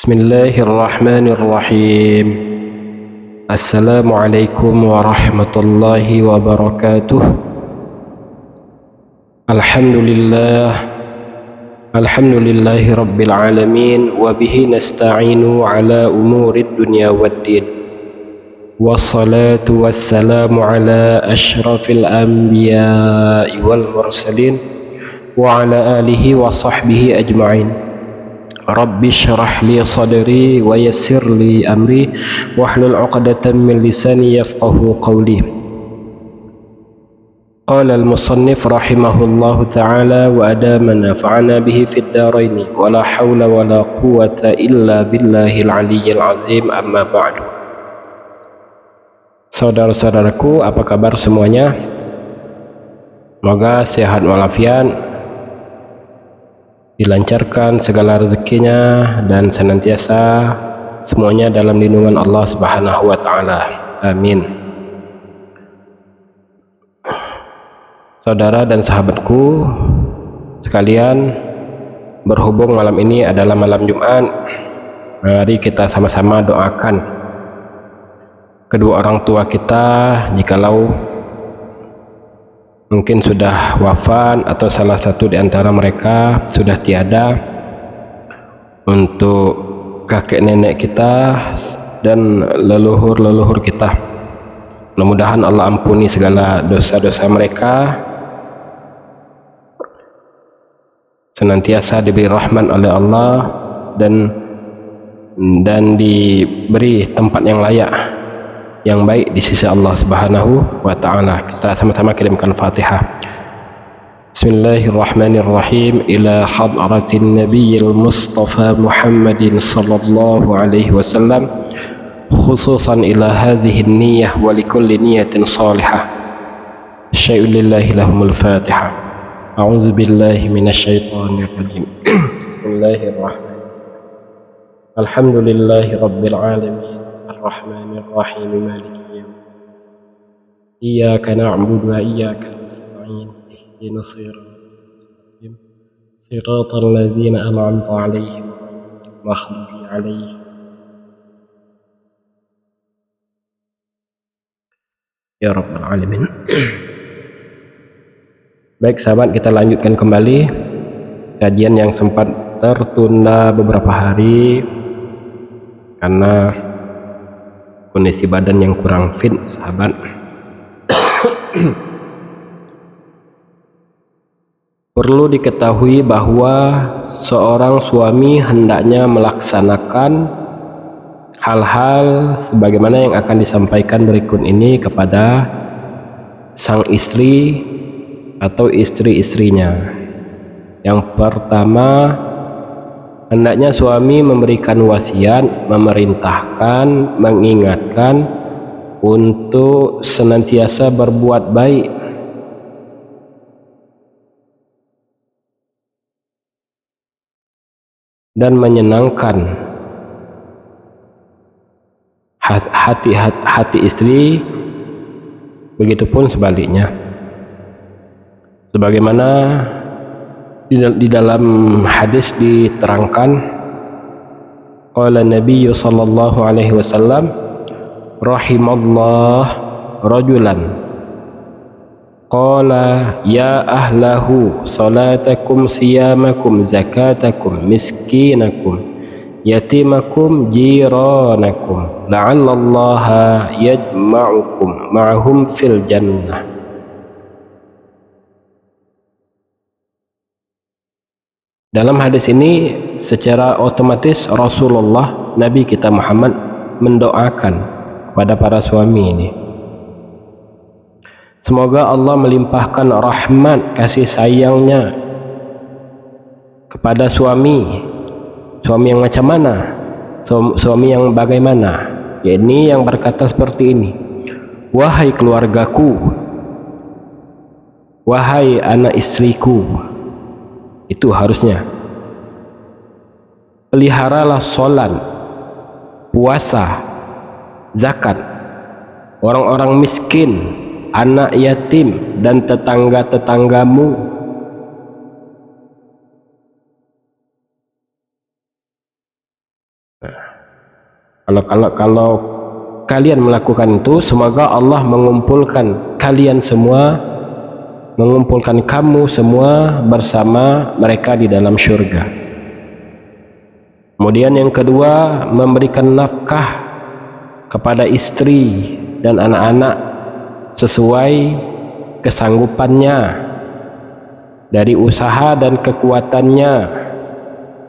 Bismillahirrahmanirrahim. Assalamualaikum warahmatullahi wabarakatuh. Alhamdulillahi rabbil alamin. Wabihi nasta'inu ala umurid dunya waddin. Wassalatu wassalamu ala ashrafil anbiya'i wal mursalin wa ala alihi wa sahbihi ajma'in. Rabbi syrah li sadri wa yassir li amri wahlul 'uqdatam min lisani yafqahu qawli. Qala al-musannif rahimahullahu ta'ala wa adama nafa'ana bihi fid dharain wa la hawla wa la quwwata illa billahil aliyyil azim, amma ba'du. Saudara-saudaraku, apa kabar semuanya? Semoga sehat walafiat, dilancarkan segala rezekinya, dan senantiasa semuanya dalam lindungan Allah Subhanahu wa Ta'ala. Amin. Saudara dan sahabatku sekalian, berhubung malam ini adalah malam Jumat, mari kita sama-sama doakan kedua orang tua kita, jikalau mungkin sudah wafat atau salah satu di antara mereka sudah tiada, untuk kakek nenek kita dan leluhur-leluhur kita. Mudah-mudahan Allah ampuni segala dosa-dosa mereka, senantiasa diberi rahmat oleh Allah dan diberi tempat yang layak, yang baik di sisi Allah Subhanahu wa Ta'ala. Kita sama-sama kirimkan Fatihah. Bismillahirrahmanirrahim. Ila hadratin nabiyil mustafa Muhammadin sallallahu alaihi wasallam, khususan ila hadhihi niyyah wa likulli niyatin salihah. Syai'un lillahi lahumul Fatihah. A'udzu billahi minasyaitonir rajim. Bismillahirrahmanirrahim. Alhamdulillahi rabbil alamin. Ar-Rahmanir-Rahim, Maliki yaumiddin. Iyyaka na'budu wa iyyaka nasta'in. Ihdinas siratal ladzina an'amta 'alaihim ghairil maghdubi 'alaihim. Ya rabbal alamin. Baik sahabat, kita lanjutkan kembali kajian yang sempat tertunda beberapa hari karena kondisi badan yang kurang fit, sahabat. Perlu diketahui bahwa seorang suami hendaknya melaksanakan hal-hal sebagaimana yang akan disampaikan berikut ini kepada sang istri atau istri-istrinya. Yang pertama, hendaknya suami memberikan wasiat, memerintahkan, mengingatkan untuk senantiasa berbuat baik dan menyenangkan hati istri, begitupun sebaliknya. Sebagaimana di dalam hadis diterangkan, qala Nabi sallallahu alaihi wasallam, rahimallah rajulan qala ya ahlahu salatakum siyamakum zakatakum miskinakum yatimakum jiranakum la'allallaha yajma'ukum ma'hum fil jannah. Dalam hadis ini secara otomatis Rasulullah, Nabi kita Muhammad, mendoakan kepada para suami ini, semoga Allah melimpahkan rahmat kasih sayangnya kepada suami yang macam mana, suami yang bagaimana, yakni yang berkata seperti ini, wahai keluargaku, wahai anak istriku. Itu harusnya peliharalah sholat, puasa, zakat, orang-orang miskin, anak yatim, dan tetangga-tetanggamu. Kalau kalian melakukan itu, semoga Allah mengumpulkan kalian semua, mengumpulkan kamu semua bersama mereka di dalam syurga. Kemudian yang kedua, memberikan nafkah kepada istri dan anak-anak sesuai kesanggupannya dari usaha dan kekuatannya.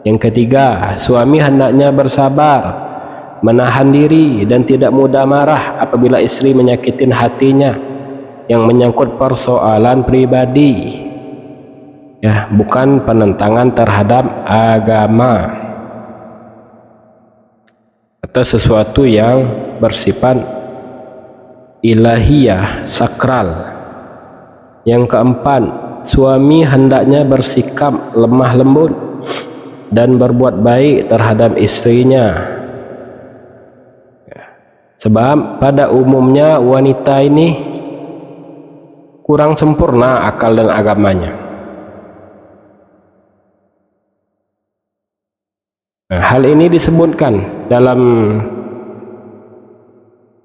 Yang ketiga, suami hendaknya bersabar, menahan diri dan tidak mudah marah apabila istri menyakitin hatinya yang menyangkut persoalan pribadi, ya, bukan penentangan terhadap agama atau sesuatu yang bersifat ilahiyah, sakral. Yang keempat, suami hendaknya bersikap lemah lembut dan berbuat baik terhadap istrinya. Sebab pada umumnya wanita ini kurang sempurna akal dan agamanya. Nah, hal ini disebutkan dalam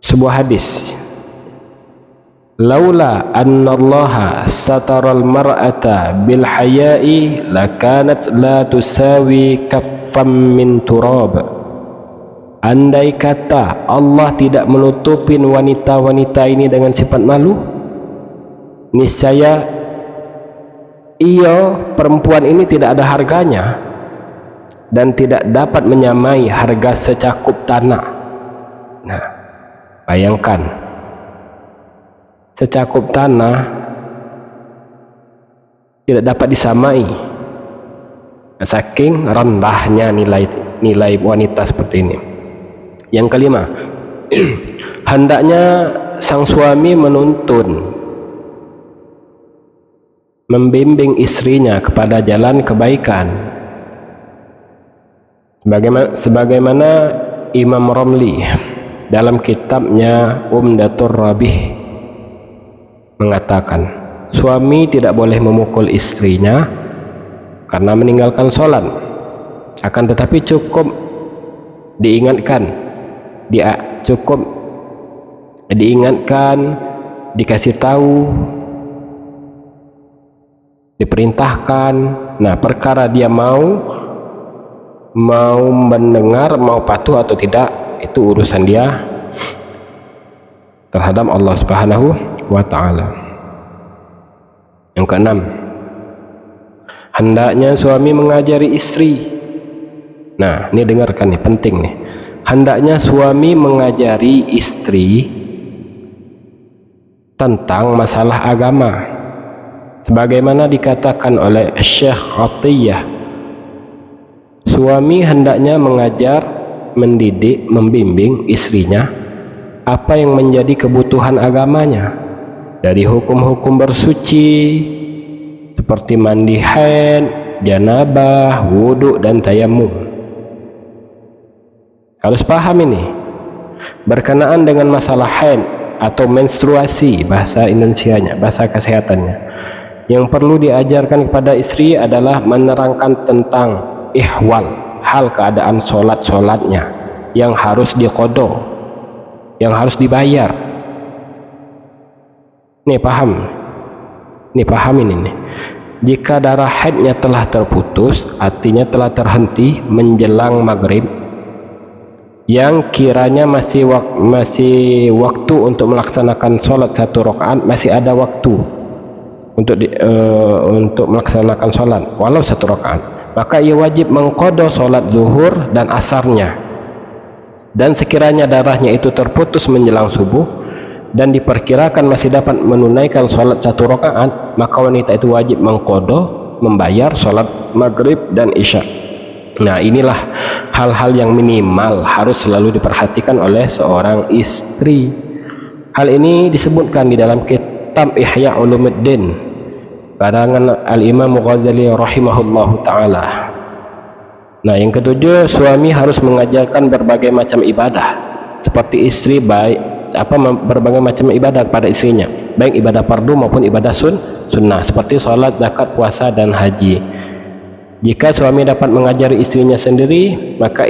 sebuah hadis. Laula annallaha sataral mar'ata bil haya'i lakanat la tusawi kaffam min turab. Andai kata Allah tidak menutupin wanita-wanita ini dengan sifat malu, niscaya perempuan ini tidak ada harganya dan tidak dapat menyamai harga secakup tanah. Nah, bayangkan, secakup tanah tidak dapat disamai, saking rendahnya nilai wanita seperti ini. Yang kelima, hendaknya sang suami menuntun, membimbing istrinya kepada jalan kebaikan, sebagaimana Imam Romli dalam kitabnya Umdatur Rabih mengatakan, suami tidak boleh memukul istrinya karena meninggalkan sholat, akan tetapi cukup diingatkan, dikasih tahu, diperintahkan. Nah, perkara dia mau mendengar, mau patuh atau tidak, itu urusan dia terhadap Allah Subhanahu wa ta'ala. Yang keenam, hendaknya suami mengajari istri. Nah, ini dengarkan nih, penting nih. Hendaknya suami mengajari istri tentang masalah agama, sebagaimana dikatakan oleh Syekh Atiyah, suami hendaknya mengajar, mendidik, membimbing istrinya apa yang menjadi kebutuhan agamanya, dari hukum-hukum bersuci seperti mandi haid, janabah, wudhu, dan tayamum. Harus paham ini berkenaan dengan masalah haid atau menstruasi, bahasa Indonesianya, bahasa kesehatannya. Yang perlu diajarkan kepada istri adalah menerangkan tentang ihwal, hal keadaan solatnya yang harus diqodo, yang harus dibayar. Nih paham ini nih. Jika darah haidnya telah terputus, artinya telah terhenti menjelang maghrib, yang kiranya masih waktu untuk melaksanakan sholat 1 rakaat, masih ada waktu untuk melaksanakan sholat walau 1 rakaat, maka ia wajib mengqadha sholat zuhur dan asarnya. Dan sekiranya darahnya itu terputus menjelang subuh dan diperkirakan masih dapat menunaikan sholat 1 rakaat, maka wanita itu wajib mengqadha, membayar sholat maghrib dan isya. Nah, inilah hal-hal yang minimal harus selalu diperhatikan oleh seorang istri. Hal ini disebutkan di dalam kitab Ihya Ulumuddin karangan Al-Imam Ghazali rahimahullahu ta'ala. Nah, yang ketujuh, suami harus mengajarkan berbagai macam ibadah, seperti istri berbagai macam ibadah kepada istrinya, baik ibadah fardu maupun ibadah sunnah, seperti sholat, zakat, puasa, dan haji. Jika suami dapat mengajari istrinya sendiri, maka